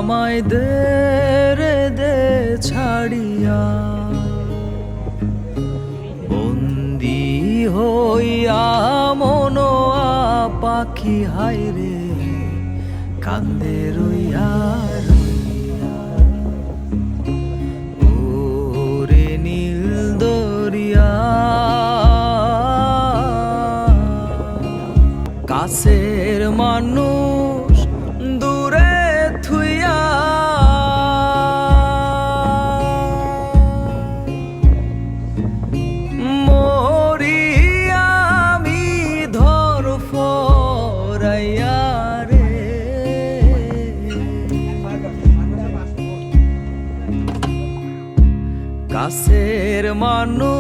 আমায় দে রে দে ছাড়িয়া, বন্দি হইয়া মনোয়া পাখি হায়রে কান্দে রইয়া রইয়া। ওরে নীল দরিয়া, কাছের মানুষ দূরে থুইয়া, মরি আমি ধরফরাইয়া রে। কাছের মানুষ